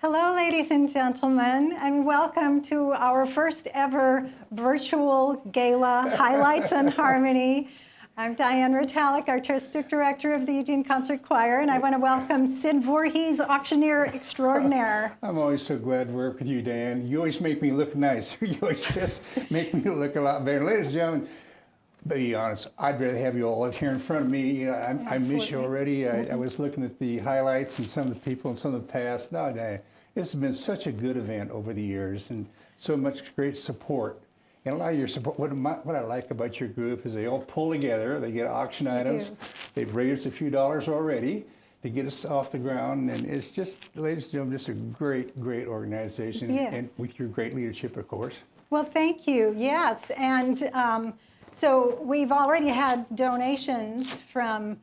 Hello, ladies and gentlemen, and welcome to our first ever virtual gala, Highlights and Harmony. I'm Diane Ritalik, Artistic Director of the Eugene Concert Choir, and I want to welcome Sid Voorhees, auctioneer extraordinaire. I'm always so glad to work with you, Diane. You always make me look nice. You always just make me look a lot better. Ladies and gentlemen, be honest, I'd rather have you all up here in front of me. You know, I miss you already. I was looking at the highlights and some of the people and some of the past. No, this has been such a good event over the years and so much great support. And a lot of your support, what I like about your group is they all pull together, they get auction items. They've raised a few dollars already to get us off the ground. And it's just, ladies and gentlemen, just a great, great organization. Yes. And with your great leadership, of course. Well, thank you. Yes, and so we've already had donations from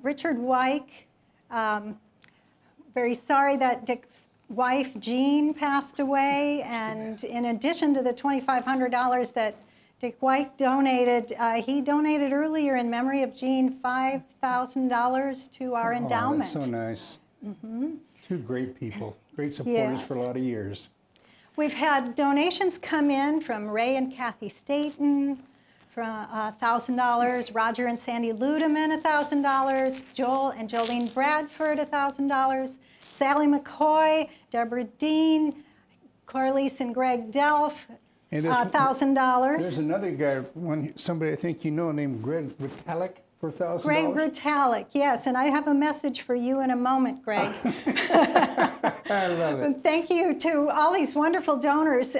Richard Wyke. Very sorry that Dick's wife Jean passed away, and in addition to the $2,500 that Dick Wyke donated, he donated earlier in memory of Jean $5,000 to our endowment. That's so nice. Two great people, great supporters for a lot of years. We've had donations come in from Ray and Kathy Staten, from $1,000, Roger and Sandy Ludeman, $1,000, Joel and Jolene Bradford, $1,000, Sally McCoy, Deborah Dean, Corliss and Greg Delph, $1,000. There's another guy, somebody I think you know named Greg Ritalik for $1,000. Greg Ritalik, yes, and I have a message for you in a moment, Greg. I love it. Thank you to all these wonderful donors.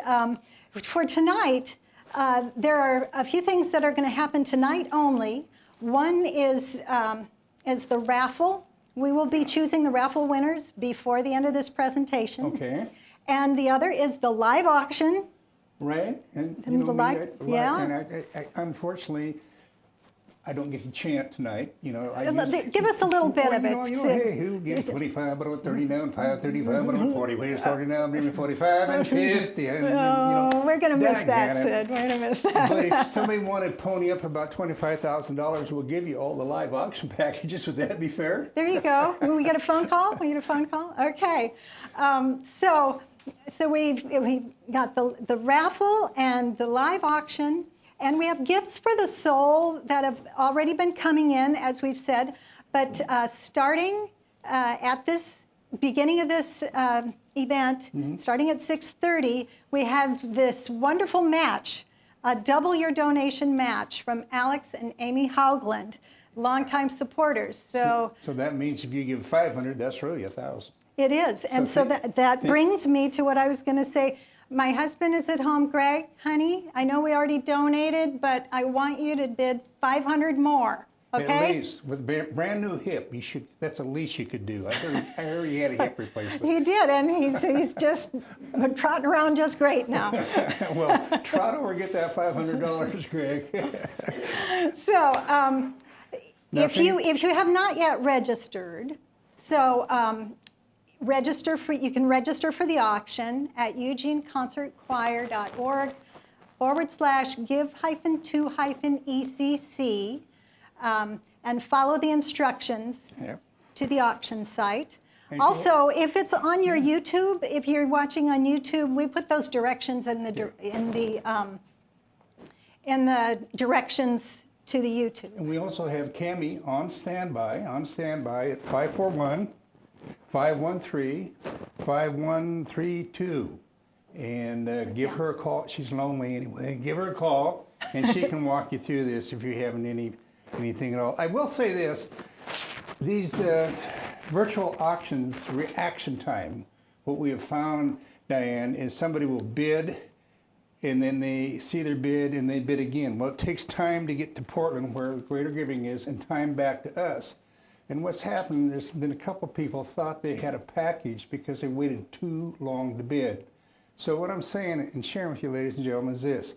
For tonight, there are a few things that are going to happen tonight only. One is the raffle. We will be choosing the raffle winners before the end of this presentation. Okay. And the other is the live auction. Right. And you know, the live, yeah. And I unfortunately, I don't get to chant tonight. You know, give us a little bit of it. Hey, who gets 25, but on 39, 5, 35, but on 40, where's 49, maybe 45, and 50. And, we're going to miss that, Sid. We're going to miss that. But if somebody wanted to pony up about $25,000, we'll give you all the live auction packages. Would that be fair? There you go. Will we get a phone call? We get a phone call? Okay. So we've got the raffle and the live auction. And we have gifts for the soul that have already been coming in, as we've said. But starting at this beginning of this event, starting at 6:30, we have this wonderful match, a double your donation match from Alex and Amy Haugland, longtime supporters. So that means if you give 500, that's really 1,000. It is, and so that brings me to what I was going to say. My husband is at home. Greg, honey, I know we already donated, but I want you to bid 500 more, okay? At least, with a brand new hip, that's the least you could do. I heard he had a hip replacement. He did, and he's just trotting around just great now. Well, trot over, get that $500, Greg. So, if you have not yet registered, you can register for the auction at eugeneconcertchoir.org/give-to-ECC and follow the instructions to the auction site. Also, if it's on your YouTube, if you're watching on YouTube, we put those directions in the directions to the YouTube. And we also have Cammie on standby at 541-513-5132. And give her a call. She's lonely anyway. Give her a call, and she can walk you through this if you're having anything at all. I will say this. These virtual auctions, reaction time, what we have found, Diane, is somebody will bid, and then they see their bid, and they bid again. Well, it takes time to get to Portland, where Greater Giving is, and time back to us. And what's happened, there's been a couple people thought they had a package because they waited too long to bid. So what I'm saying and sharing with you, ladies and gentlemen, is this.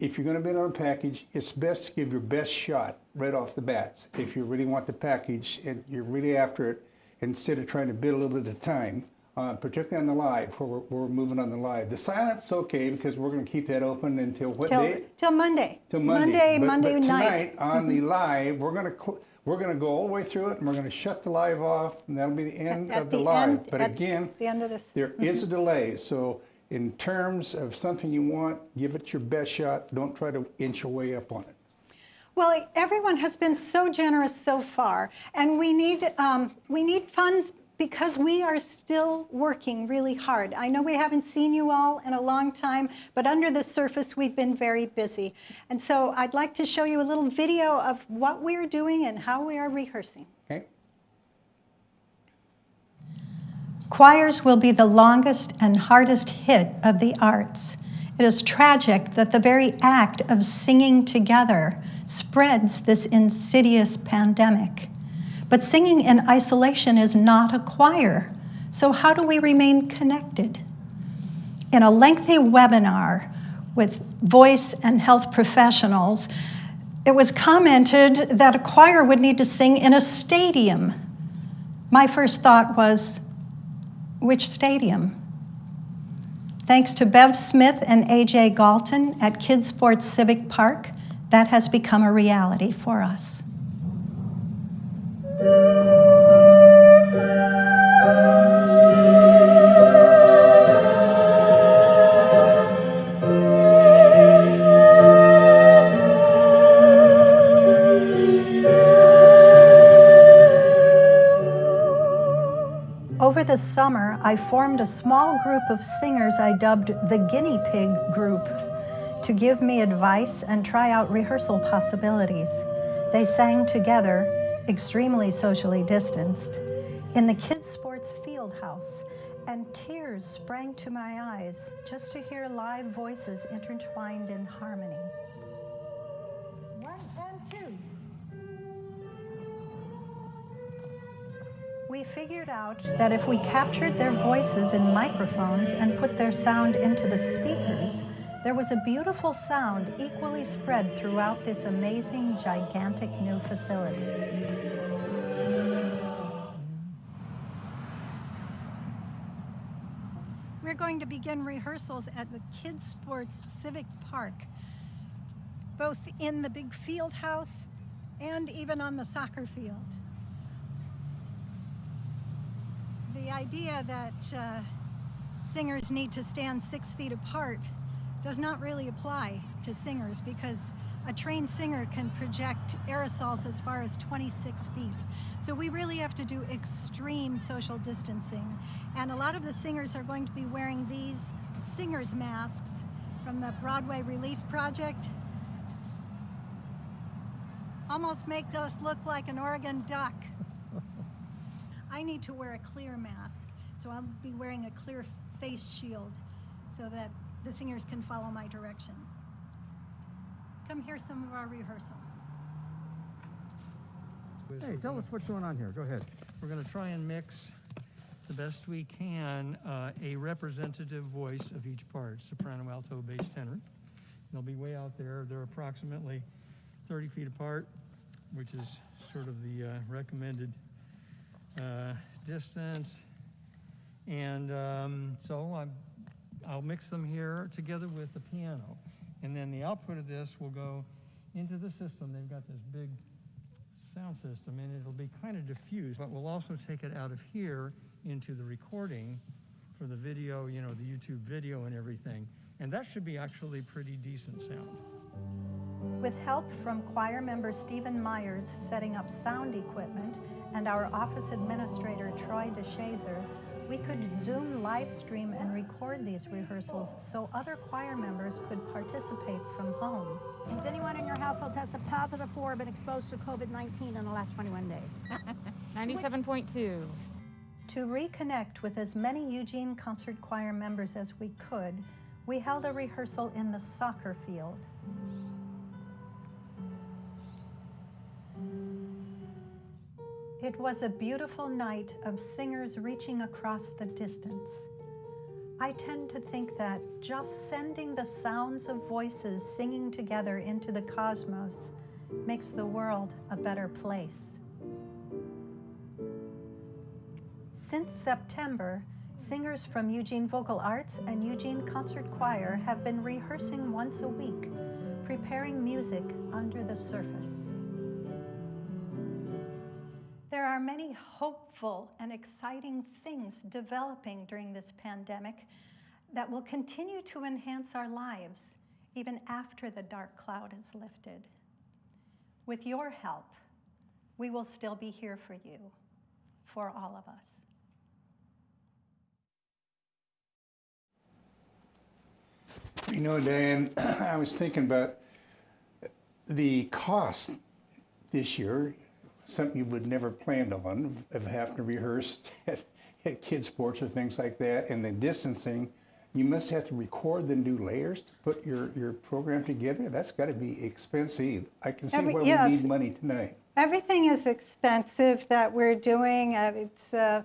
If you're going to bid on a package, it's best to give your best shot right off the bat. If you really want the package and you're really after it, instead of trying to bid a little bit at a time, particularly on the live, where we're moving on the live. The silent's okay, because we're going to keep that open until what day? Till Monday. Till Monday. Monday but night. Tonight on the live, we're going to go all the way through it, and we're going to shut the live off, and that'll be the end of the live. But again, the end of this. There is a delay. So in terms of something you want, give it your best shot. Don't try to inch your way up on it. Well, everyone has been so generous so far, and we need funds because we are still working really hard. I know we haven't seen you all in a long time, but under the surface, we've been very busy. And so I'd like to show you a little video of what we're doing and how we are rehearsing. Okay. Choirs will be the longest and hardest hit of the arts. It is tragic that the very act of singing together spreads this insidious pandemic. But singing in isolation is not a choir. So how do we remain connected? In a lengthy webinar with voice and health professionals, it was commented that a choir would need to sing in a stadium. My first thought was, which stadium? Thanks to Bev Smith and AJ Galton at Kids Sports Civic Park, that has become a reality for us. Over the summer, I formed a small group of singers I dubbed the Guinea Pig Group to give me advice and try out rehearsal possibilities. They sang together, extremely socially distanced, in the Kids Sports Field House, and tears sprang to my eyes just to hear live voices intertwined in harmony. 1 and 2. We figured out that if we captured their voices in microphones and put their sound into the speakers, there was a beautiful sound equally spread throughout this amazing, gigantic new facility. We're going to begin rehearsals at the Kids Sports Civic Park, both in the big field house and even on the soccer field. The idea that singers need to stand 6 feet apart does not really apply to singers, because a trained singer can project aerosols as far as 26 feet. So we really have to do extreme social distancing. And a lot of the singers are going to be wearing these singers' masks from the Broadway Relief Project. Almost make us look like an Oregon duck. I need to wear a clear mask, so I'll be wearing a clear face shield so that the singers can follow my direction. Come hear some of our rehearsal. Hey, tell us what's going on here. Go ahead. We're going to try and mix the best we can a representative voice of each part, soprano, alto, bass, tenor. They'll be way out there. They're approximately 30 feet apart, which is sort of the recommended distance. And so I'll mix them here together with the piano. And then the output of this will go into the system. They've got this big sound system, and it'll be kind of diffused, but we'll also take it out of here into the recording for the video, you know, the YouTube video and everything. And that should be actually pretty decent sound. With help from choir member Stephen Myers setting up sound equipment and our office administrator Troy DeShazer, we could Zoom live stream and record these rehearsals so other choir members could participate from home. Has anyone in your household tested positive for or been exposed to COVID-19 in the last 21 days? 97.2. To reconnect with as many Eugene Concert Choir members as we could, we held a rehearsal in the soccer field. It was a beautiful night of singers reaching across the distance. I tend to think that just sending the sounds of voices singing together into the cosmos makes the world a better place. Since September, singers from Eugene Vocal Arts and Eugene Concert Choir have been rehearsing once a week, preparing music under the surface. There are many hopeful and exciting things developing during this pandemic that will continue to enhance our lives even after the dark cloud is lifted. With your help, we will still be here for you, for all of us. You know, Diane, I was thinking about the cost this year, something you would never planned on, of having to rehearse at kids' sports or things like that, and the distancing. You must have to record and do layers to put your program together. That's got to be expensive. I can see why yes. we need money tonight. Everything is expensive that we're doing. The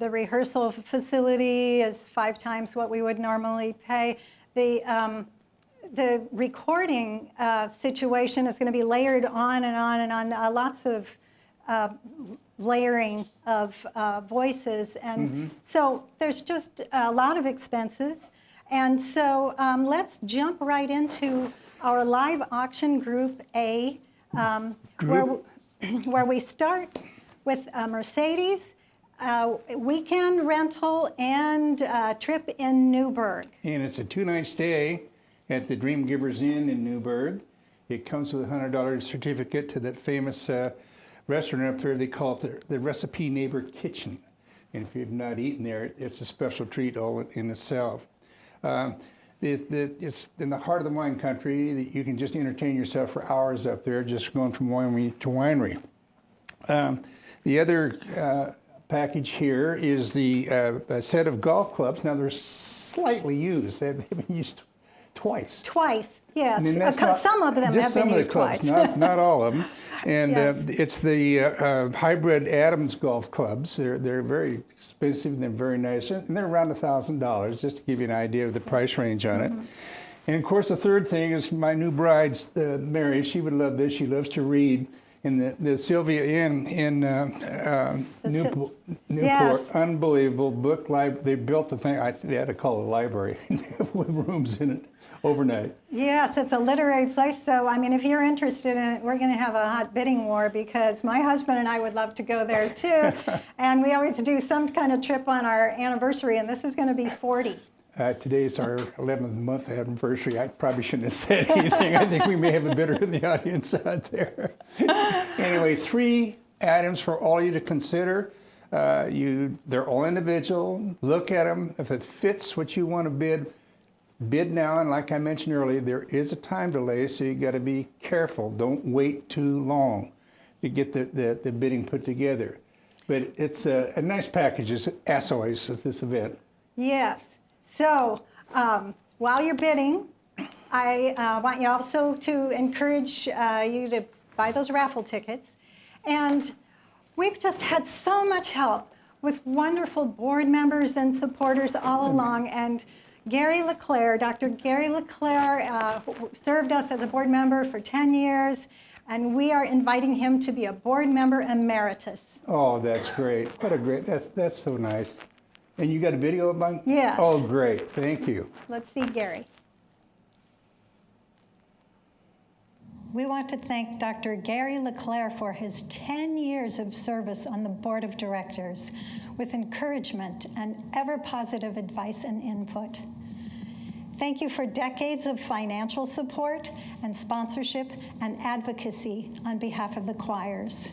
rehearsal facility is 5 times what we would normally pay. The recording situation is going to be layered on and on and on. Lots of layering of voices, and so there's just a lot of expenses. And so let's jump right into our live auction group A, where we start with a Mercedes, weekend rental, and trip in Newburgh. And it's a 2-night stay at the Dream Givers Inn in Newburgh. It comes with a $100 certificate to that famous restaurant up there. They call it the Recipe Neighbor Kitchen. And if you've not eaten there, it's a special treat all in itself. It's in the heart of the wine country. That you can just entertain yourself for hours up there, just going from winery to winery. The other package here is a set of golf clubs. Now they're slightly used. They've been used twice. Twice, yes. Some of them have just been some of used the clubs, twice. not all of them. And Yes. it's the hybrid Adams golf clubs. They're very expensive and they're very nice, and they're around $1,000, just to give you an idea of the price range on it. And of course, the third thing is my new bride's Mary. She would love this. She loves to read. In the Sylvia Inn in Newport, Yes. unbelievable book library. They built the thing. They had to call it a library with rooms in it overnight. Yes, it's a literary place. So, I mean, if you're interested in it, we're going to have a hot bidding war, because my husband and I would love to go there too. And we always do some kind of trip on our anniversary, and this is going to be 40. Today's our 11th month anniversary. I probably shouldn't have said anything. I think we may have a bidder in the audience out there. Anyway, 3 items for all of you to consider. They're all individual. Look at them. If it fits what you want to bid now. And like I mentioned earlier, there is a time delay, so you got to be careful. Don't wait too long to get the bidding put together. But it's a nice package, as always, at this event. Yes. So while you're bidding, I want you also to encourage you to buy those raffle tickets. And we've just had so much help with wonderful board members and supporters all along. And Gary LeClaire, Dr. Gary LeClaire, served us as a board member for 10 years, and we are inviting him to be a board member emeritus. Oh, that's great. What a great, that's so nice. And you got a video of mine? Yes. Oh, great. Thank you. Let's see Gary. We want to thank Dr. Gary LeClaire for his 10 years of service on the board of directors with encouragement and ever positive advice and input. Thank you for decades of financial support and sponsorship and advocacy on behalf of the choirs.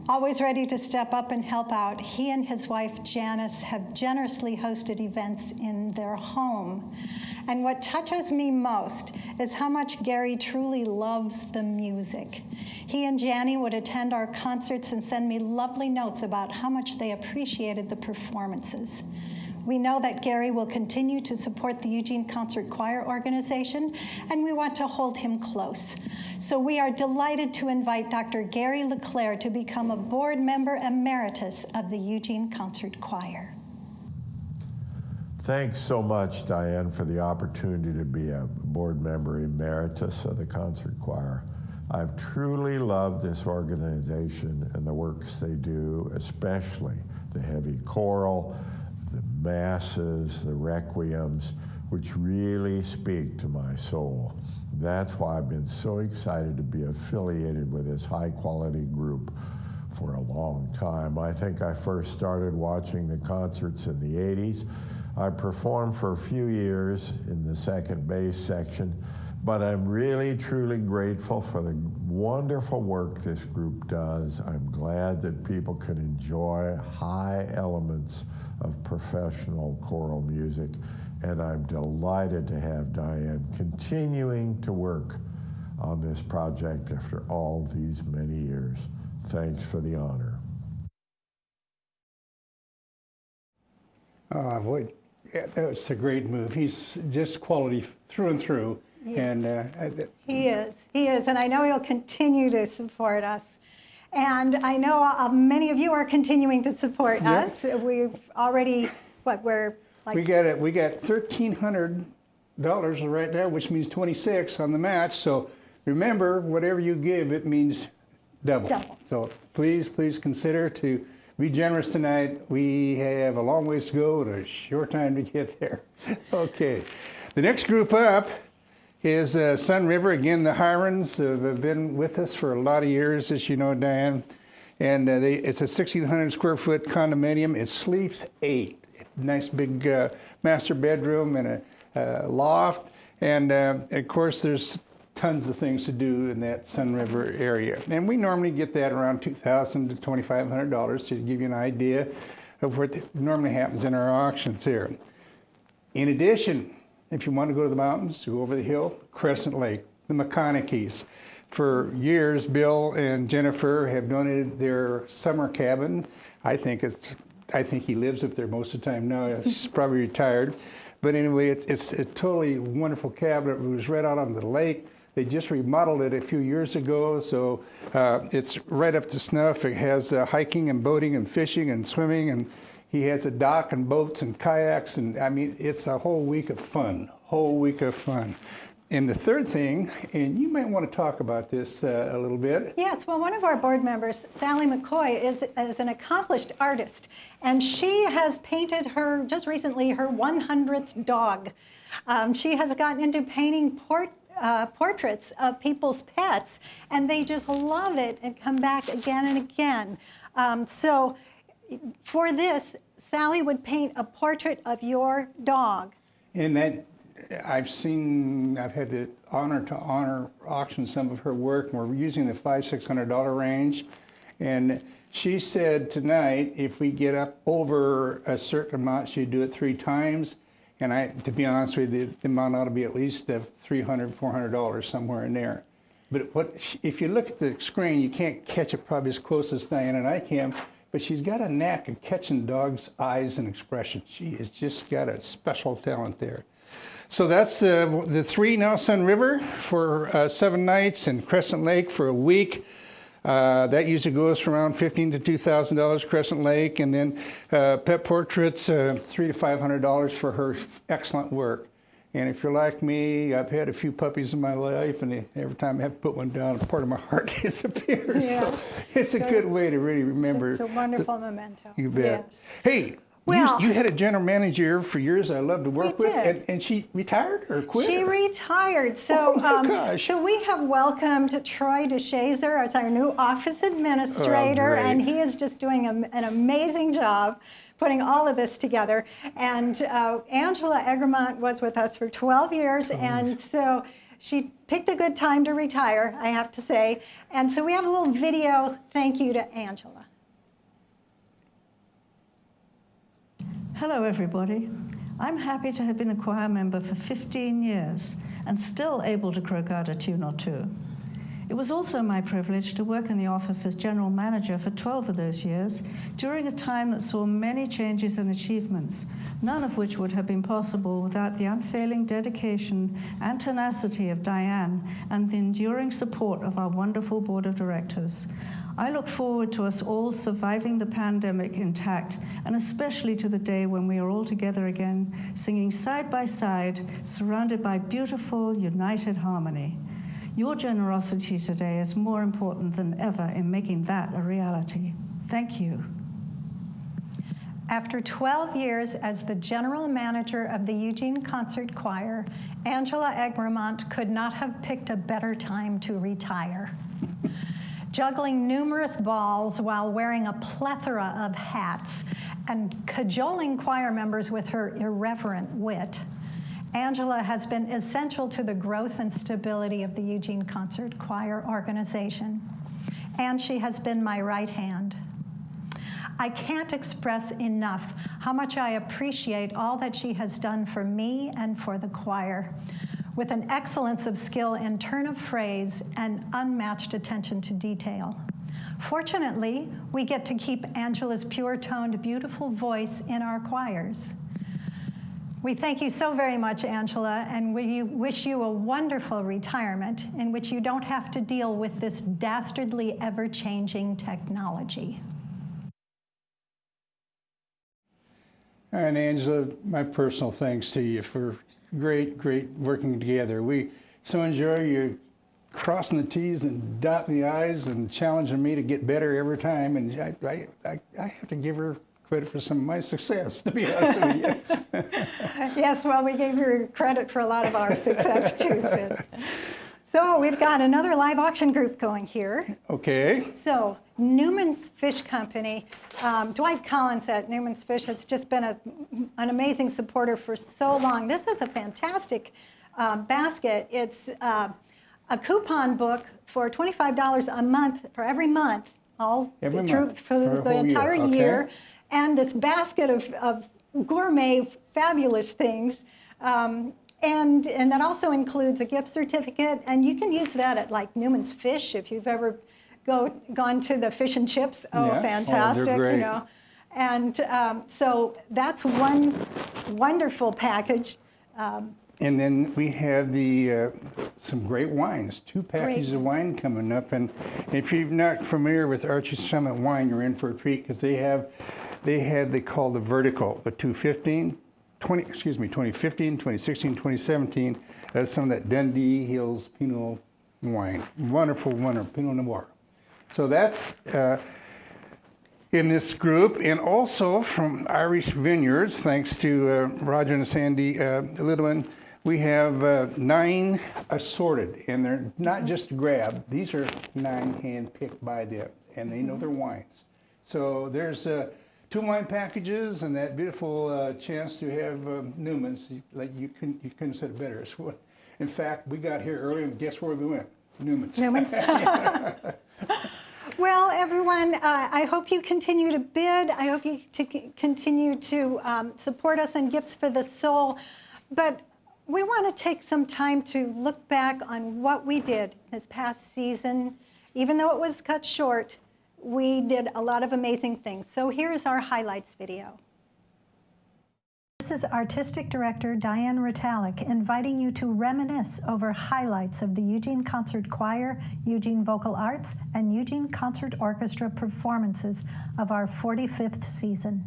Always ready to step up and help out, he and his wife Janice have generously hosted events in their home. And what touches me most is how much Gary truly loves the music. He and Janie would attend our concerts and send me lovely notes about how much they appreciated the performances. We know that Gary will continue to support the Eugene Concert Choir Organization, and we want to hold him close. So we are delighted to invite Dr. Gary LeClaire to become a board member emeritus of the Eugene Concert Choir. Thanks so much, Diane, for the opportunity to be a board member emeritus of the Concert Choir. I've truly loved this organization and the works they do, especially the heavy choral, the masses, the requiems, which really speak to my soul. That's why I've been so excited to be affiliated with this high-quality group for a long time. I think I first started watching the concerts in the 80s. I performed for a few years in the second bass section, but I'm really, truly grateful for the wonderful work this group does. I'm glad that people can enjoy high elements of professional choral music, and I'm delighted to have Diane continuing to work on this project after all these many years. Thanks for the honor. Boy, yeah, that was a great move. He's just quality through and through. Yeah. And He is, and I know he'll continue to support us. And I know many of you are continuing to support us. We've already, we're like... we got $1,300 right there, which means 26 on the match. So remember, whatever you give, it means double. So please consider to be generous tonight. We have a long ways to go and a short time to get there. Okay, the next group up is Sun River. Again, the Hirons have been with us for a lot of years, as you know, Diane. And it's a 1,600 square foot condominium. It sleeps 8. Nice big master bedroom and a loft. And of course, there's tons of things to do in that Sun River area. And we normally get that around $2,000 to $2,500 to give you an idea of what normally happens in our auctions here. In addition, if you want to go to the mountains, go over the hill, Crescent Lake, the McConaughey's. For years, Bill and Jennifer have donated their summer cabin. I think he lives up there most of the time now. He's probably retired. But anyway, it's a totally wonderful cabin. It was right out on the lake. They just remodeled it a few years ago, so it's right up to snuff. It has hiking and boating and fishing and swimming, and he has a dock and boats and kayaks, and I mean, it's a whole week of fun, And the third thing, and you might want to talk about this a little bit. Yes, well, one of our board members, Sally McCoy, is an accomplished artist, and she has painted just recently, her 100th dog. She has gotten into painting portraits of people's pets, and they just love it and come back again and again. So for this, Sally would paint a portrait of your dog. And that, I've had the honor to auction some of her work, and we're using the $500–600 range. And she said tonight, if we get up over a certain amount, she'd do it 3 times. And to be honest with you, the amount ought to be at least $300–400, somewhere in there. But if you look at the screen, you can't catch it probably as close as Diane and I can, but she's got a knack of catching dogs' eyes and expression. She has just got a special talent there. So that's the 3 now, Sun River for 7 nights and Crescent Lake for a week. That usually goes for around $1,500 to $2,000, Crescent Lake, and then pet portraits, $300 to $500 for her excellent work. And if you're like me, I've had a few puppies in my life, and every time I have to put one down, part of my heart disappears. Yeah. So it's a good way to really remember. It's a wonderful memento. You bet. Yeah. Hey, well, you had a general manager for years I loved to work with, and she retired or quit? She retired. So, so we have welcomed Troy DeShazer as our new office administrator, and he is just doing an amazing job putting all of this together. And Angela Egremont was with us for 12 years, and so she picked a good time to retire, I have to say. And so we have a little video thank you to Angela. Hello, everybody. I'm happy to have been a choir member for 15 years and still able to croak out a tune or two. It was also my privilege to work in the office as general manager for 12 of those years during a time that saw many changes and achievements, none of which would have been possible without the unfailing dedication and tenacity of Diane and the enduring support of our wonderful board of directors. I look forward to us all surviving the pandemic intact, and especially to the day when we are all together again, singing side by side, surrounded by beautiful, united harmony. Your generosity today is more important than ever in making that a reality. Thank you. After 12 years as the general manager of the Eugene Concert Choir, Angela Egremont could not have picked a better time to retire. Juggling numerous balls while wearing a plethora of hats and cajoling choir members with her irreverent wit, Angela has been essential to the growth and stability of the Eugene Concert Choir organization, and she has been my right hand. I can't express enough how much I appreciate all that she has done for me and for the choir, with an excellence of skill in turn of phrase and unmatched attention to detail. Fortunately, we get to keep Angela's pure-toned, beautiful voice in our choirs. We thank you so very much, Angela, and we wish you a wonderful retirement in which you don't have to deal with this dastardly, ever-changing technology. And Angela, my personal thanks to you for great working together. We so enjoy you crossing the T's and dotting the I's and challenging me to get better every time. And I have to give her credit for some of my success, to be honest with you. Yes, well, we gave her credit for a lot of our success too, Sid. So we've got another live auction group going here. Okay. So Newman's Fish Company, Dwight Collins at Newman's Fish has just been an amazing supporter for so long. This is a fantastic basket. It's a coupon book for $25 a month for every month, for the entire year. And this basket of gourmet, fabulous things. And that also includes a gift certificate. And you can use that at like Newman's Fish if you've ever gone to the fish and chips. Oh, yeah. Fantastic. They're great. You know. And so that's one wonderful package. And then we have some great wines, 2 packages of wine coming up. And if you're not familiar with Archer Summit wine, you're in for a treat because they call the vertical, the 2015, 2016, 2017, some of that Dundee Hills Pinot wine. Wonderful Pinot Noir. So that's in this group, and also from Irish Vineyards, thanks to Roger and Sandy Littleman, we have 9 assorted, and they're not just a grab. These are 9 hand-picked by them, and they know their wines. So there's 2 wine packages and that beautiful chance to have Newman's. Like you couldn't say it better. So, in fact, we got here early, and guess where we went? Newman's. Newman's. Well, everyone, I hope you continue to bid. I hope you continue to support us in Gifts for the Soul. But we want to take some time to look back on what we did this past season. Even though it was cut short, we did a lot of amazing things. So here is our highlights video. This is Artistic Director Diane Ritalik inviting you to reminisce over highlights of the Eugene Concert Choir, Eugene Vocal Arts, and Eugene Concert Orchestra performances of our 45th season.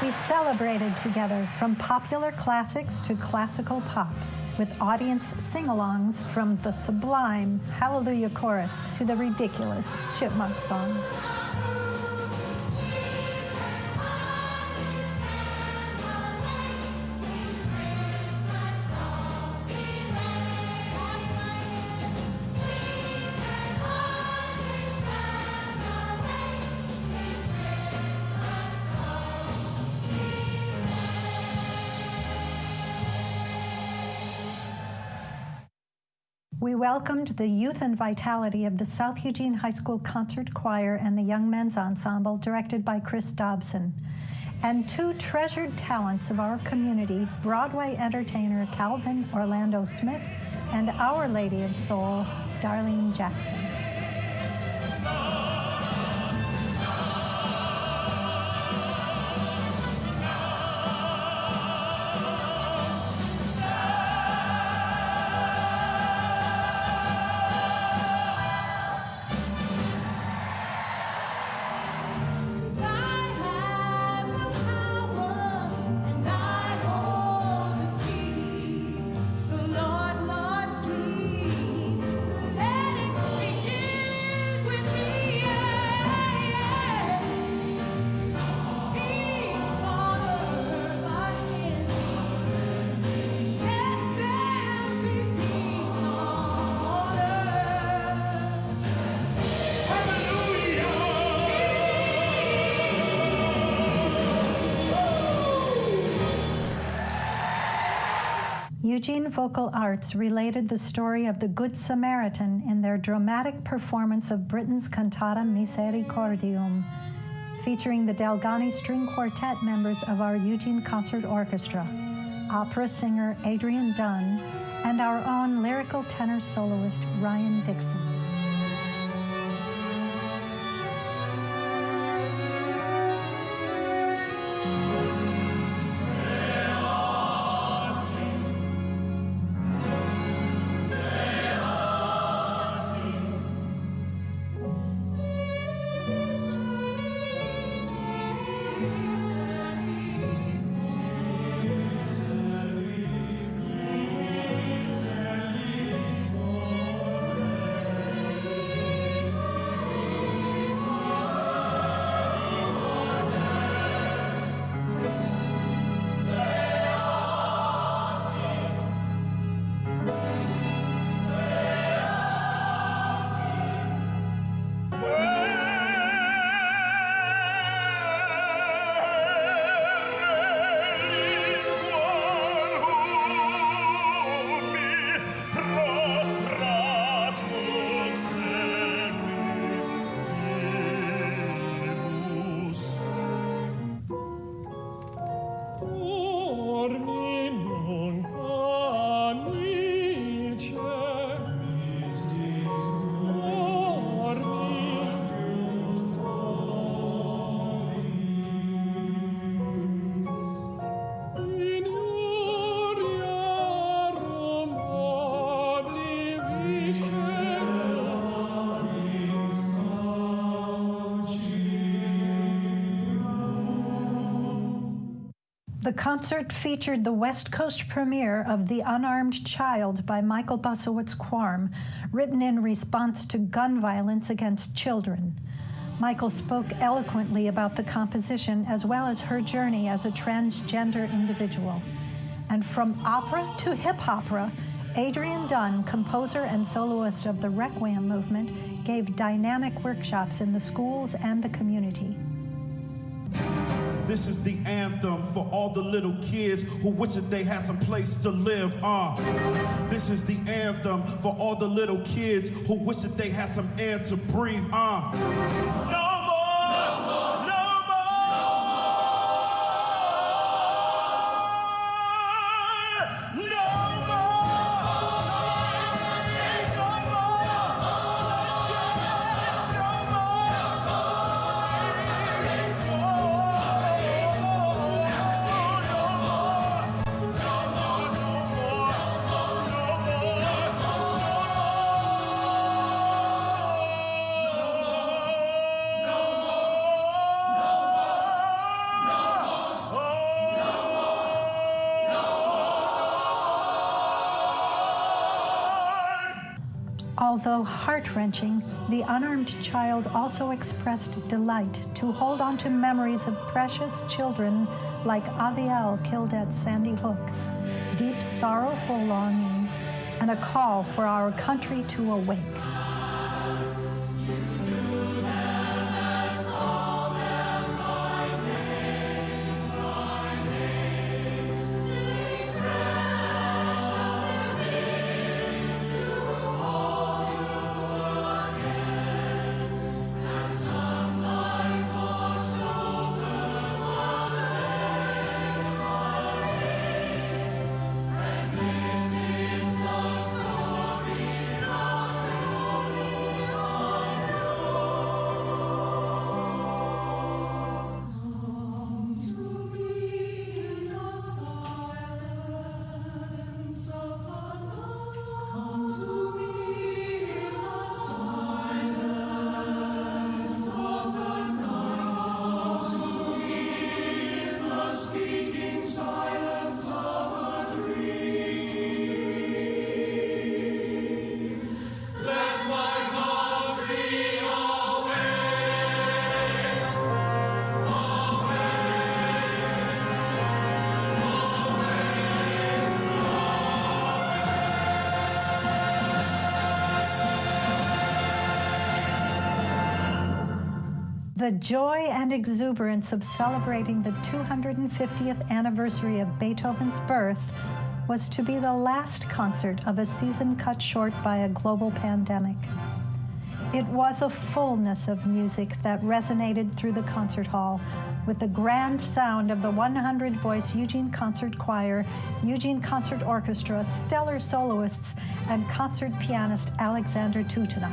We celebrated together from popular classics to classical pops, with audience sing-alongs from the sublime Hallelujah Chorus to the ridiculous Chipmunk Song. We welcomed the youth and vitality of the South Eugene High School Concert Choir and the Young Men's Ensemble, directed by Chris Dobson, and two treasured talents of our community, Broadway entertainer Calvin Orlando Smith and Our Lady of Soul, Darlene Jackson. Eugene Vocal Arts related the story of the Good Samaritan in their dramatic performance of Britain's cantata Misericordium, featuring the Dalgani String Quartet members of our Eugene Concert Orchestra, opera singer Adrian Dunn, and our own lyrical tenor soloist Ryan Dixon. The concert featured the West Coast premiere of The Unarmed Child by Michael Busowitz-Quorum, written in response to gun violence against children. Michael spoke eloquently about the composition as well as her journey as a transgender individual. And from opera to hip-opera, Adrian Dunn, composer and soloist of the Requiem movement, gave dynamic workshops in the schools and the community. This is the anthem for all the little kids who wish that they had some place to live. This is the anthem for all the little kids who wish that they had some air to breathe. No more, no more, no more, no more. Although heart-wrenching, The Unarmed Child also expressed delight to hold on to memories of precious children like Aviel killed at Sandy Hook, deep sorrowful longing, and a call for our country to awake. The joy and exuberance of celebrating the 250th anniversary of Beethoven's birth was to be the last concert of a season cut short by a global pandemic. It was a fullness of music that resonated through the concert hall with the grand sound of the 100-voice Eugene Concert Choir, Eugene Concert Orchestra, stellar soloists, and concert pianist Alexander Tutuna.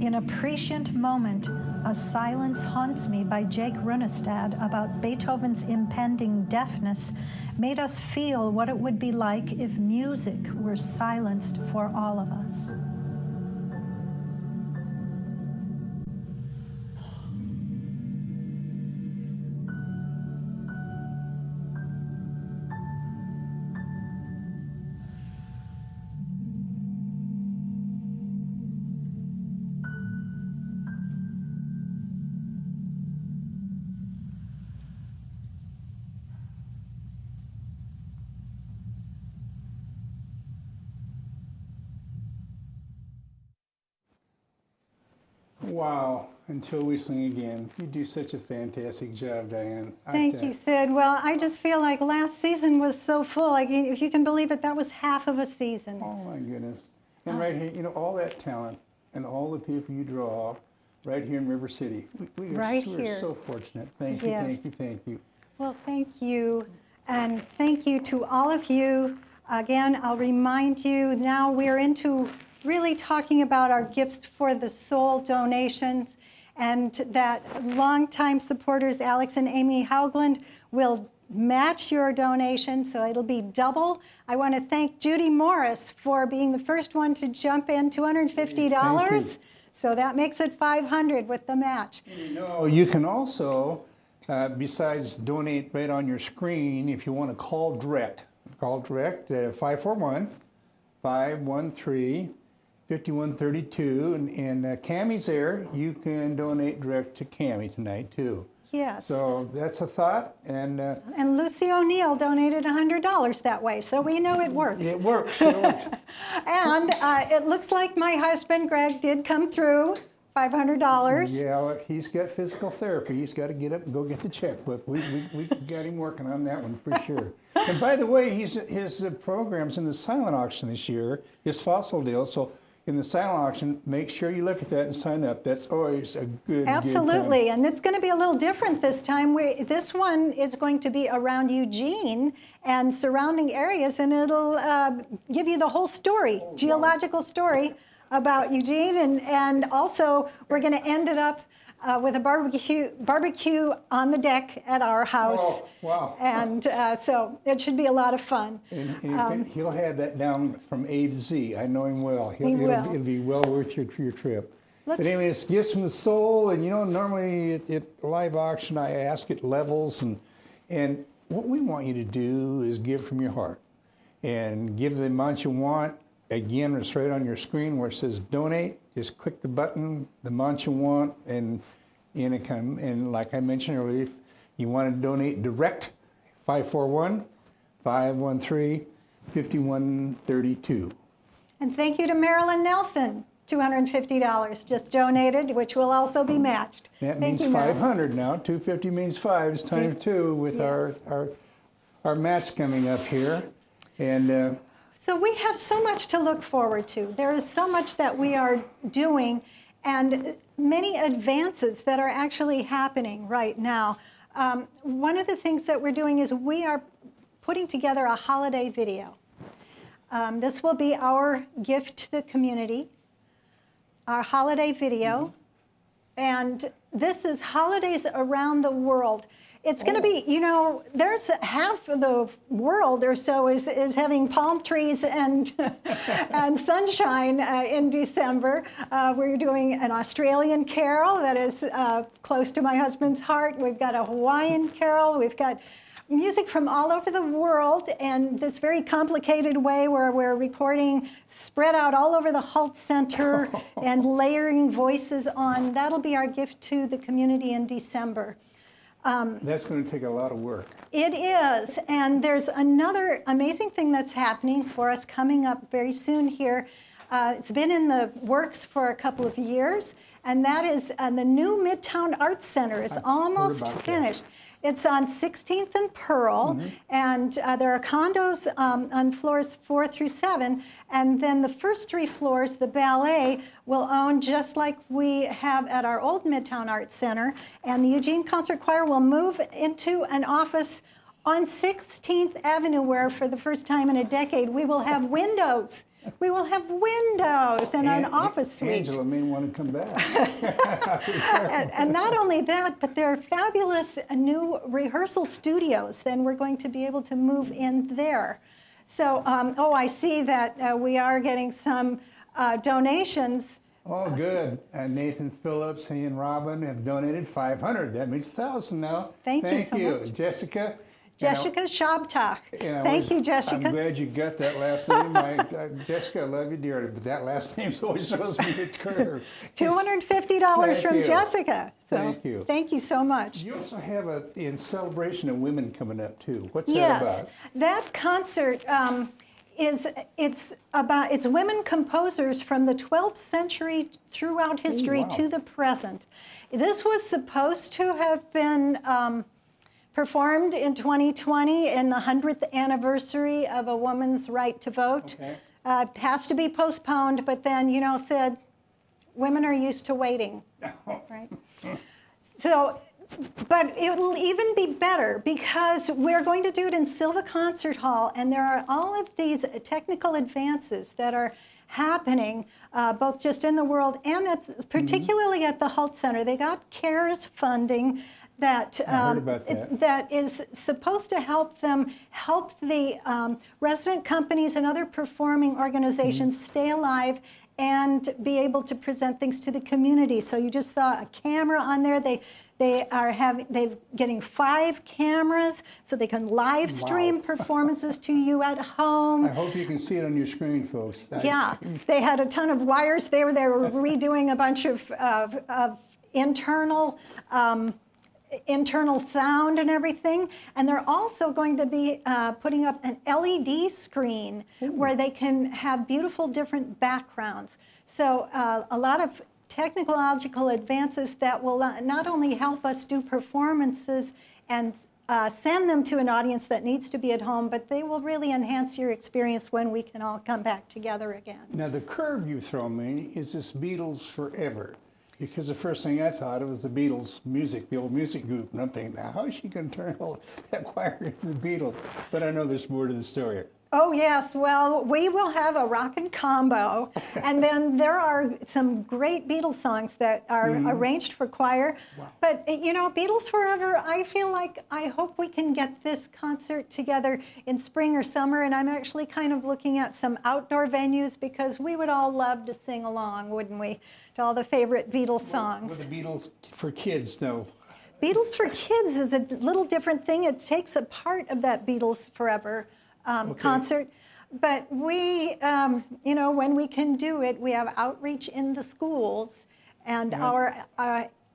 In A Prescient Moment, A Silence Haunts Me by Jake Runestad about Beethoven's impending deafness made us feel what it would be like if music were silenced for all of us. Wow, until we sing again. You do such a fantastic job, Diane. Thank you, Sid. Well, I just feel like last season was so full. Like, if you can believe it, that was half of a season. Oh my goodness. And right here, you know, all that talent and all the people you draw right here in River City. We're so fortunate. Thank you, Yes. thank you, thank you. Well, thank you. And thank you to all of you. Again, I'll remind you, now we're into really talking about our Gifts for the Soul donations, and that longtime supporters Alex and Amy Haugland will match your donation, so it'll be double. I want to thank Judy Morris for being the first one to jump in, $250. Thank you. So that makes it $500 with the match. You can also, besides donate right on your screen, if you want to call direct 541-513-5132, and Cammie's there. You can donate direct to Cammie tonight too. Yes. So that's a thought, and Lucy O'Neill donated $100 that way, so we know it works. it works. It works. And it looks like my husband, Greg, did come through, $500. Yeah, well, he's got physical therapy. He's got to get up and go get the checkbook. We got him working on that one for sure. And by the way, his program's in the silent auction this year, his fossil deal. So in the silent auction, make sure you look at that and sign up. That's always a good Absolutely, good time. and it's going to be a little different this time. This one is going to be around Eugene and surrounding areas, and it'll give you the whole story, geological story about Eugene, and also we're going to end it up with a barbecue on the deck at our house. Oh, wow. And so it should be a lot of fun. And he'll have that down from A to Z. I know him well. It'll be well worth your trip. But anyway, it's Gifts from the Soul, and normally at live auction I ask at levels, and what we want you to do is give from your heart and give the amount you want. Again, it's right on your screen where it says donate. Just click the button, the amount you want, and like I mentioned earlier, if you want to donate direct, 541-513-5132. And thank you to Marilyn Nelson, $250 just donated, which will also be matched. That means 500 now. 250 means 5. It's times 2 with our match coming up here, and. So we have so much to look forward to. There is so much that we are doing, and many advances that are actually happening right now. One of the things that we're doing is we are putting together a holiday video. This will be our gift to the community, our holiday video. And this is holidays around the world. It's going to be, there's half of the world or so is having palm trees and and sunshine in December. We're doing an Australian carol that is close to my husband's heart. We've got a Hawaiian carol. We've got music from all over the world, and this very complicated way where we're recording spread out all over the Halt Center and layering voices on. That'll be our gift to the community in December. That's going to take a lot of work. It is, and there's another amazing thing that's happening for us coming up very soon here. It's been in the works for a couple of years, and that is the new Midtown Arts Center. It's almost finished. It's on 16th and Pearl, and there are condos on floors 4 through 7, and then the first 3 floors, the ballet will own just like we have at our old Midtown Arts Center, and the Eugene Concert Choir will move into an office on 16th Avenue, where for the first time in a decade we will have windows. We will have windows and an office suite. Angela may want to come back. and not only that, but there are fabulous new rehearsal studios. Then we're going to be able to move in there. So, I see that we are getting some donations. Oh, good. Nathan Phillips and Robin have donated $500. That means $1,000 now. Thank you so much. Jessica. Jessica Shabtak. Thank you, Jessica. I'm glad you got that last name. Jessica, I love you dearly, but that last name always throws me a curve. $250 from Jessica. So, thank you. Thank you so much. You also have in celebration of women coming up too. What's that about? Yes, that concert it's women composers from the 12th century throughout history to the present. This was supposed to have been performed in 2020 in the 100th anniversary of a woman's right to vote. Okay. Has to be postponed, but then, said women are used to waiting, right? So, but it will even be better because we're going to do it in Silva Concert Hall, and there are all of these technical advances that are happening, both just in the world and particularly at the Halt Center. They got CARES funding that, I heard about that. that is supposed to help the resident companies and other performing organizations stay alive and be able to present things to the community. So you just saw a camera on there. They're getting 5 cameras so they can live stream performances to you at home. I hope you can see it on your screen, folks. Yeah, they had a ton of wires. They were redoing a bunch of internal sound and everything. And they're also going to be putting up an LED screen where they can have beautiful different backgrounds. So a lot of technological advances that will not only help us do performances and send them to an audience that needs to be at home, but they will really enhance your experience when we can all come back together again. Now, the curve you throw me is this Beatles Forever. Because the first thing I thought of was the Beatles music, the old music group. And I'm thinking, now, how is she going to turn all that choir into the Beatles? But I know there's more to the story. Oh, yes. Well, we will have a rockin' combo. And then there are some great Beatles songs that are arranged for choir. Wow. But, you know, Beatles Forever, I feel like I hope we can get this concert together in spring or summer. And I'm actually kind of looking at some outdoor venues because we would all love to sing along, wouldn't we, to all the favorite Beatles songs. What the Beatles for Kids know. Beatles for Kids is a little different thing. It takes a part of that Beatles Forever concert. But we, you know, when we can do it, we have outreach in the schools. And our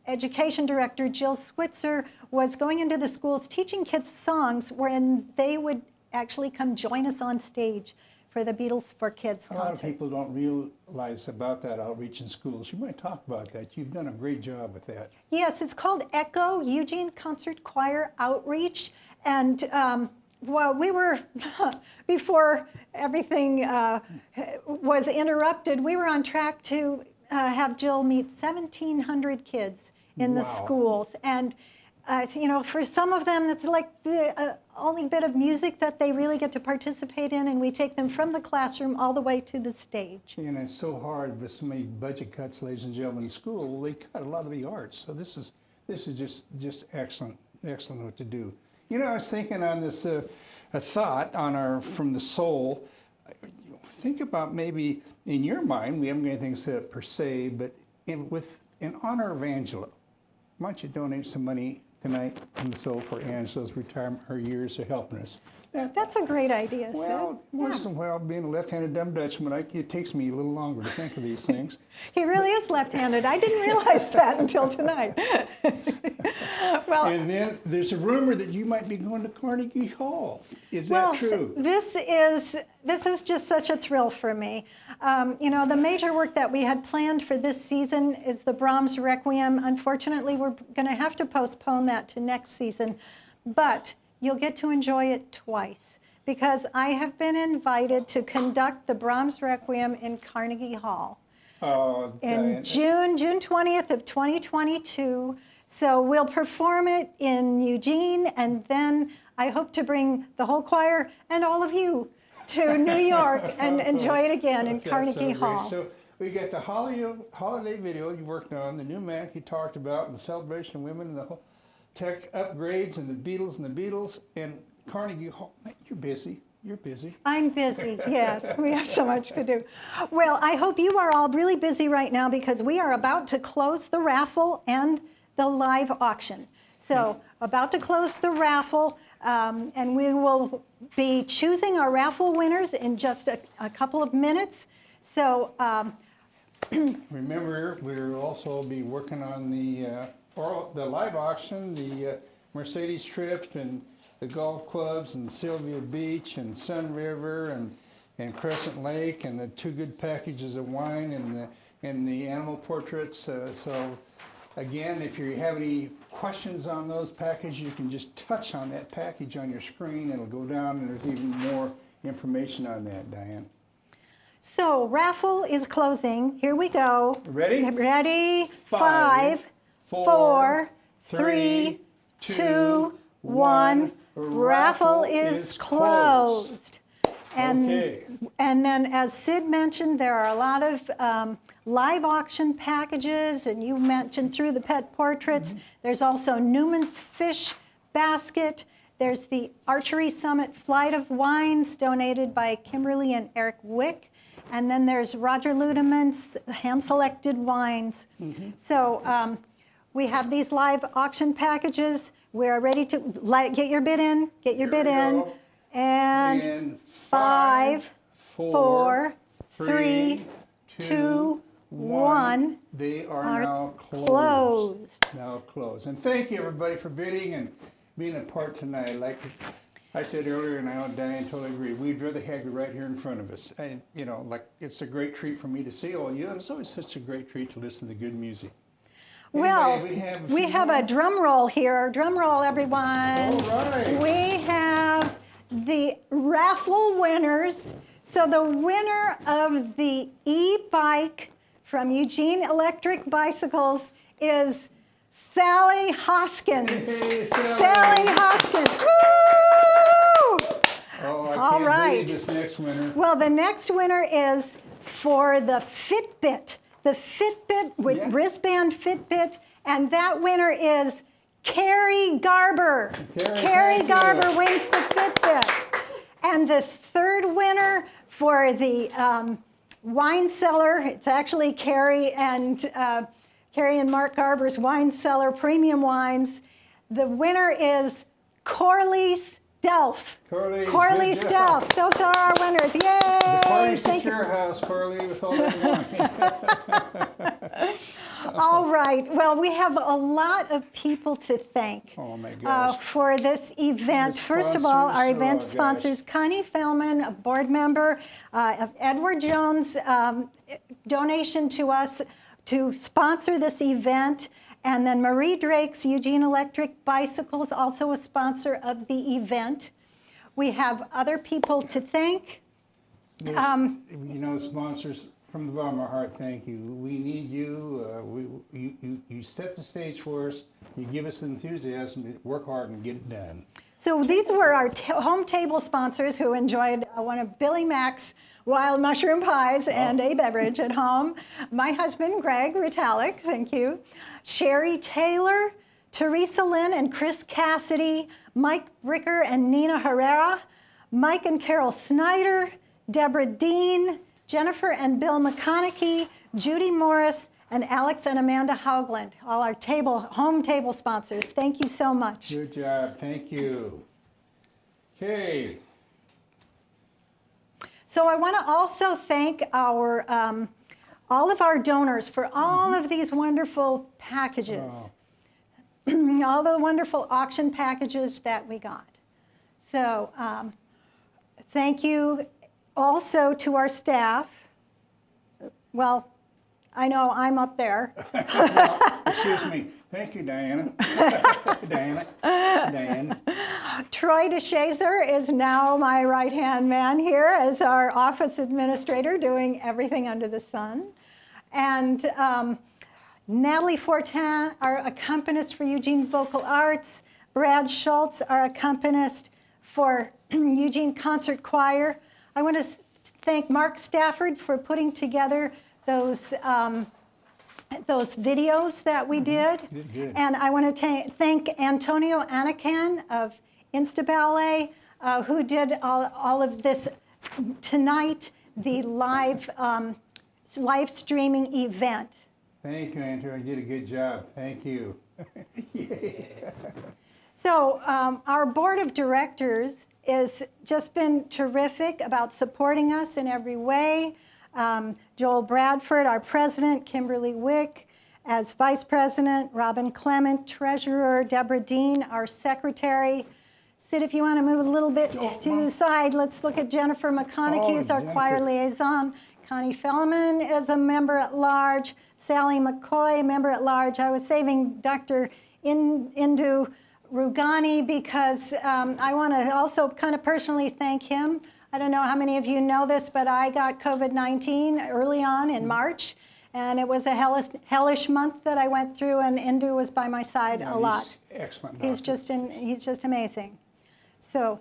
education director, Jill Switzer, was going into the schools teaching kids songs when they would actually come join us on stage for the Beatles for Kids concert. A lot of people don't realize about that outreach in schools. You might talk about that. You've done a great job with that. Yes, it's called ECHO, Eugene Concert Choir Outreach. And well, we were, before everything was interrupted, we were on track to have Jill meet 1,700 kids in the schools. And, you know, for some of them, it's like the only bit of music that they really get to participate in, and we take them from the classroom all the way to the stage. And it's so hard with so many budget cuts, ladies and gentlemen, in school. They cut a lot of the arts. So this is just excellent what to do. You know, I was thinking on this, a thought on our From the Soul. Think about maybe in your mind, we haven't got anything set up per se, but in honor of Angela, why don't you donate some money tonight from the Soul for Angela's retirement, her years of helping us. That's a great idea, well, once in a while, being a left-handed dumb Dutchman, it takes me a little longer to think of these things. He really is left-handed. I didn't realize that until tonight. Well, and then there's a rumor that you might be going to Carnegie Hall. Is that true? This is just such a thrill for me. You know, the major work that we had planned for this season is the Brahms Requiem. Unfortunately, we're going to have to postpone that to next season, but you'll get to enjoy it twice because I have been invited to conduct the Brahms Requiem in Carnegie Hall in June 20th of 2022. So we'll perform it in Eugene, and then I hope to bring the whole choir and all of you to New York and enjoy it again in Carnegie Hall. So we got the holiday video you worked on, the new Mac you talked about, the celebration of women, and the whole tech upgrades, and the Beatles, and Carnegie Hall. You're busy. You're busy. I'm busy, yes. We have so much to do. Well, I hope you are all really busy right now because we are about to close the raffle and the live auction. So about to close the raffle, and we will be choosing our raffle winners in just a couple of minutes. So remember, we'll also be working on the live auction, the Mercedes trip, and the golf clubs, and Sylvia Beach, and Sun River, and Crescent Lake, and the 2 good packages of wine, and the animal portraits. So again, if you have any questions on those packages, you can just touch on that package on your screen. It'll go down, and there's even more information on that, Diane. So raffle is closing. Here we go. Ready? Ready? 5, 4, 3, 2, 1. Raffle is closed. And, Okay. and then, as Sid mentioned, there are a lot of live auction packages, and you mentioned through the pet portraits. There's also Newman's Fish Basket. There's the Archery Summit Flight of Wines donated by Kimberly and Eric Wick. And then there's Roger Ludemann's hand-selected wines. So we have these live auction packages. We're ready to get your bid in, get your Here bid we in. go. And 5, 4, 3, 2, 1. They are now closed. Now closed. And thank you, everybody, for bidding and being a part tonight. Like I said earlier, and I know Diane totally agree, we'd rather have you right here in front of us. And, you know, like, it's a great treat for me to see all you, and it's always such a great treat to listen to good music. Well, Anyway, we have a drum roll here. Drum roll, everyone. All right. We have the raffle winners. So the winner of the e-bike from Eugene Electric Bicycles is Sally Hoskins. Hey, Sally Hoskins. Woo! Oh, I All can't right. believe this next winner. Well, the next winner is for the Fitbit. The Fitbit with wristband Fitbit, and that winner is Carrie Garber. Carrie thank Garber you. wins the Fitbit. And the third winner for the wine cellar, it's actually Carrie and Mark Garber's Wine Cellar Premium Wines. The winner is Corley's Delph. Corley's Delph. Those are our winners. Yay! The party's Thank at you. your house, Carly, with all that wine. All right. Well, we have a lot of people to thank Oh, my gosh. for this event. The First of all, our sponsors, event oh, gosh. sponsors, Connie Fellman, a board member of Edward Jones' donation to us to sponsor this event. And then Marie Drake's Eugene Electric Bicycles, also a sponsor of the event. We have other people to thank. You know, sponsors, from the bottom of our heart, thank you. We need you. You set the stage for us. You give us enthusiasm to work hard and get it done. So these were our home table sponsors who enjoyed one of Billy Mack's wild mushroom pies and a beverage at home. My husband, Greg Ritalik, thank you. Sherry Taylor, Teresa Lynn and Chris Cassidy, Mike Bricker and Nina Herrera, Mike and Carol Snyder, Deborah Dean, Jennifer and Bill McConaughey, Judy Morris, and Alex and Amanda Haugland, all our home table sponsors. Thank you so much. Good job. Thank you. Okay. So I want to also thank our all of our donors for all of these wonderful packages, all the wonderful auction packages that we got. So thank you also to our staff. Well, I know I'm up there. Excuse me. Thank you, Diana. Diane. Troy DeShazer is now my right-hand man here as our office administrator, doing everything under the sun. And Natalie Fortin, our accompanist for Eugene Vocal Arts. Brad Schultz, our accompanist for Eugene Concert Choir. I want to thank Mark Stafford for putting together those videos that we did. Good. And I want to thank Antonio Anacan of Insta Ballet, who did all of this tonight, the live streaming event. Thank you, Antonio. You did a good job. Thank you. Yeah. So our board of directors has just been terrific about supporting us in every way. Joel Bradford, our president, Kimberly Wick as vice president, Robin Clement, treasurer, Deborah Dean, our secretary. Sid, if you want to move a little bit to the side, let's look at Jennifer McConaughey as our choir liaison. Connie Fellman is a member at large. Sally McCoy, member at large. I was saving Dr. Indu Rugani because I want to also kind of personally thank him. I don't know how many of you know this, but I got COVID-19 early on in March, and it was a hellish month that I went through, and Indu was by my side a lot. Excellent. He's just amazing. So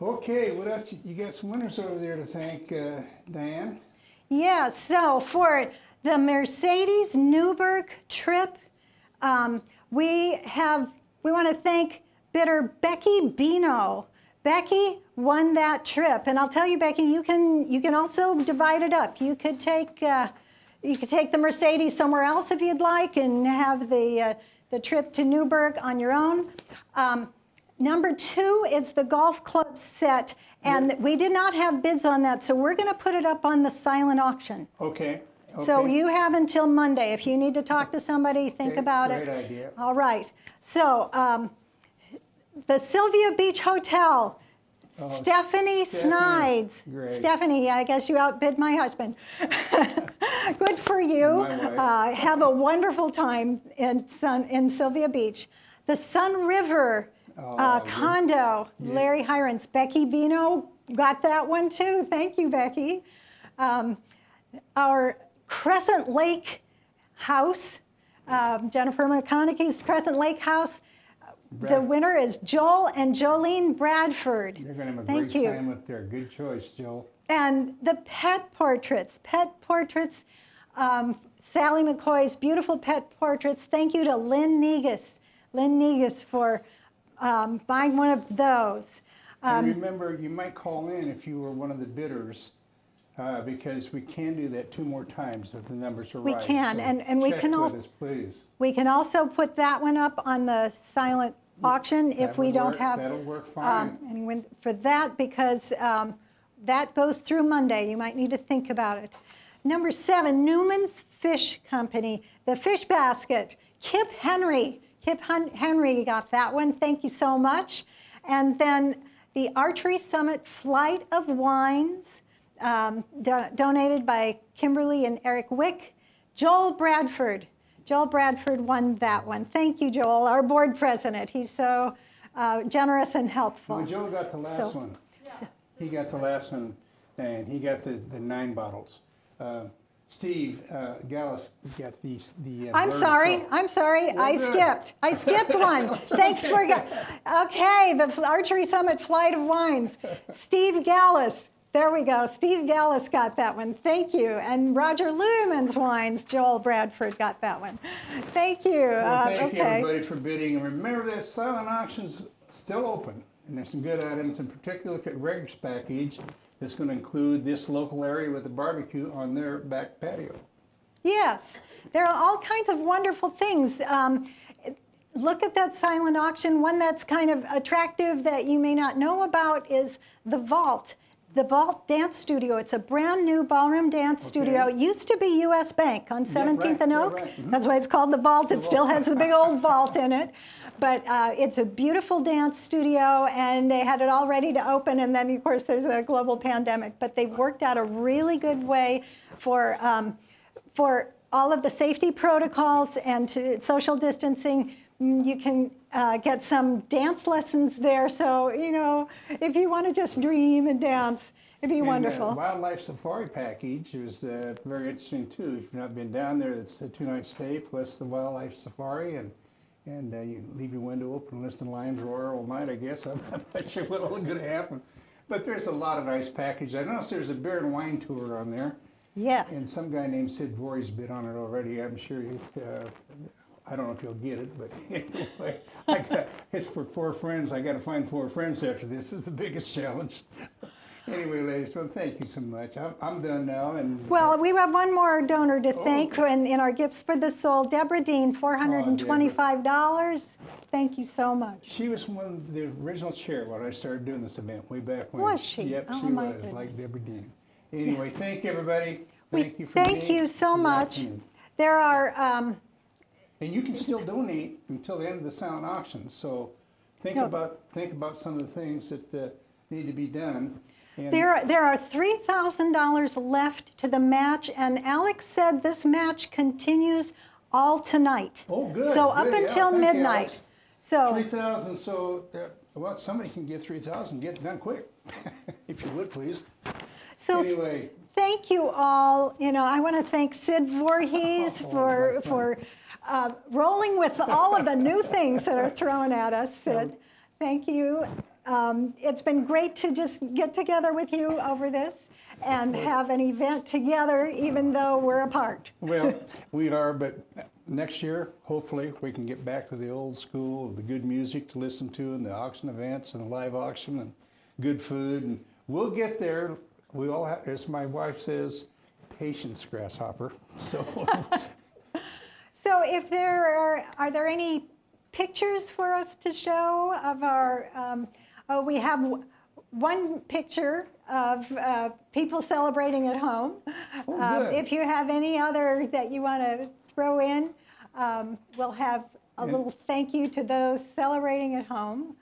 Okay, what else? You got some winners over there to thank, Diane? Yeah, so for the Mercedes Newburgh trip, we want to thank bidder Becky Bino. Becky won that trip, and I'll tell you, Becky, you can also divide it up. You could take the Mercedes somewhere else if you'd like, and have the trip to Newburgh on your own. Number 2 is the golf club set, and we did not have bids on that, so we're going to put it up on the silent auction. Okay. So you have until Monday. If you need to talk to somebody, think Okay, about it. great idea. All right. So the Sylvia Beach Hotel, Stephanie Snides. Great. Stephanie, I guess you outbid my husband. Good for you. My wife. Have a wonderful time in Sylvia Beach. The Sun River condo, Larry Hirons. Becky Bino got that one too. Thank you, Becky. Our Crescent Lake house, Jennifer McConaughey's Crescent Lake house. The winner is Joel and Jolene Bradford. You're going to have a Thank great you. time up there. Good choice, Joel. And the pet portraits, Sally McCoy's beautiful pet portraits. Thank you to Lynn Negus for buying one of those. And remember, you might call in if you were one of the bidders, because we can do that 2 more times if the numbers are We right. can, So and we check can with also us, please. we can also put that one up on the silent auction if That we would don't work. have That'll work fine. anyone for that, because that goes through Monday. You might need to think about it. Number 7, Newman's Fish Company, the fish basket. Kip Henry got that one. Thank you so much. And then the Archery Summit Flight of Wines, donated by Kimberly and Eric Wick. Joel Bradford won that one. Thank you, Joel, our board president. He's so generous and helpful. Well, Joel got the last one. He got the last one, and he got the 9 bottles. Steve Gallus got the I'm bird sorry. soap. I'm sorry. Well, good. I skipped one. Thanks for okay. The Archery Summit Flight of Wines. Steve Gallus. There we go. Steve Gallus got that one. Thank you. And Roger Ludeman's Wines. Joel Bradford got that one. Thank you. Well, thank you, okay. everybody, for bidding. And remember that silent auction's still open. And there's some good items. In particular, look at Greg's package. That's going to include this local area with the barbecue on their back patio. Yes, there are all kinds of wonderful things. Look at that silent auction. One that's kind of attractive that you may not know about is the Vault. The Vault Dance Studio. It's a brand new ballroom dance studio. It used to be U.S. Bank on 17th and Oak. Right. That's why it's called the Vault. It still has the big old vault in it. But it's a beautiful dance studio, and they had it all ready to open, and then, of course, there's a global pandemic. But they've worked out a really good way for all of the safety protocols and to social distancing. You can get some dance lessons there. So, you know, if you want to just dream and dance, it'd be wonderful. The wildlife safari package is very interesting, too. If you've not been down there, it's a 2-night stay plus the wildlife safari, and you leave your window open and listen to lions roar all night, I guess. I'm not sure what's going to happen. But there's a lot of nice packages. I noticed there's a beer and wine tour on there. Yes. And some guy named Sid Voorhees bid on it already. I'm sure I don't know if you'll get it, but anyway, it's for 4 friends. I got to find 4 friends after this. This is the biggest challenge. Anyway, ladies, well, thank you so much. I'm done now. And well, we have one more donor to thank in our Gifts for the Soul. Deborah Dean, $425. Thank you so much. She was one of the original chair when I started doing this event way back when. Was she? Yep, Oh, she my was, goodness. like Deborah Dean. Anyway, thank you, everybody. Thank you for Thank being you so this much. afternoon. There are... And you can still donate until the end of the silent auction. So think about some of the things that need to be done. And there are $3,000 left to the match, and Alex said this match continues all tonight. Oh, good. So good, up yeah, until thank you, midnight. Alex. So 3,000. So well, somebody can give 3,000. Get it done quick, if you would, please. So anyway, thank you all. You know, I want to thank Sid Voorhees for rolling with all of the new things that are thrown at us, Sid. Thank you. It's been great to just get together with you over this and have an event together, even though we're apart. Well, we are, but next year, hopefully, we can get back to the old school of the good music to listen to and the auction events and the live auction and good food. And we'll get there. We all have, as my wife says, patience, grasshopper. So, So if there are there any pictures for us to show of our, oh, we have one picture of people celebrating at home. good. If you have any other that you want to throw in, we'll have a little thank you to those celebrating at home.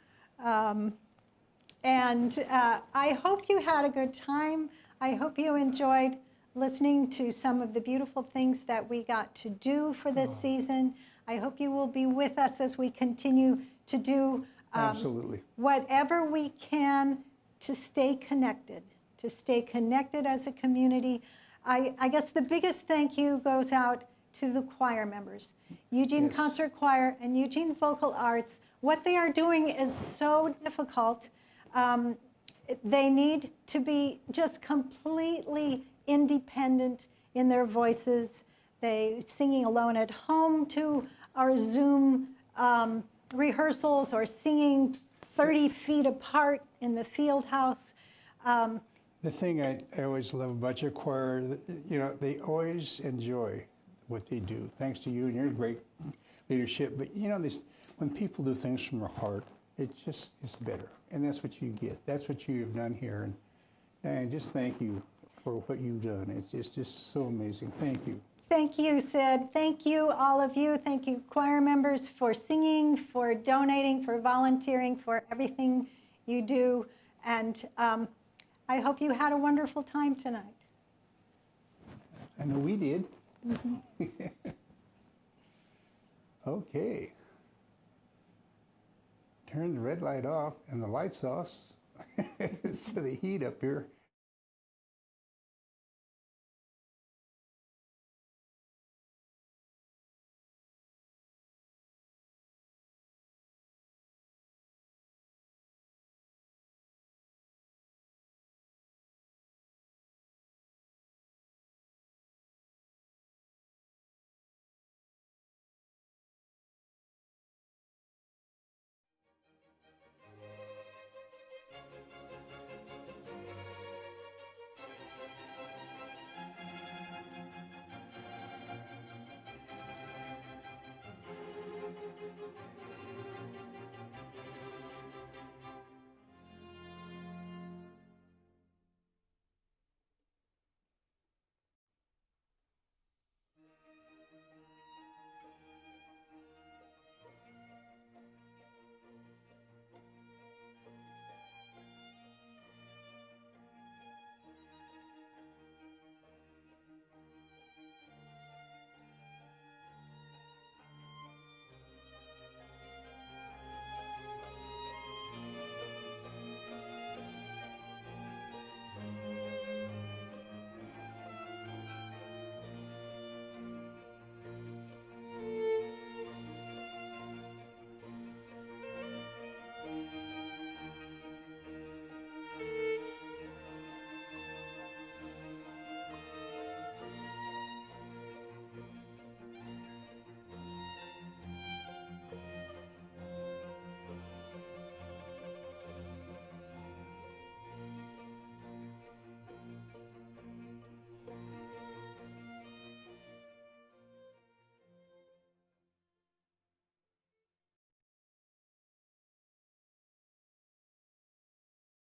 And I hope you had a good time. I hope you enjoyed listening to some of the beautiful things that we got to do for this season. I hope you will be with us as we continue to do absolutely. whatever we can to stay connected as a community. I guess the biggest thank you goes out to the choir members. Eugene Yes. Concert Choir and Eugene Vocal Arts, what they are doing is so difficult. They need to be just completely independent in their voices. They singing alone at home to our Zoom rehearsals or singing 30 feet apart in the field house. The thing I always love about your choir, you know, they always enjoy what they do, thanks to you and your great leadership. But you know, when people do things from their heart, it just is better. And that's what you get. That's what you have done here. And just thank you for what you've done. It's just so amazing. Thank you. Thank you, Sid. Thank you, all of you. Thank you, choir members, for singing, for donating, for volunteering, for everything you do. And I hope you had a wonderful time tonight. I know we did. Okay. Turn the red light off and the lights off so the heat up here.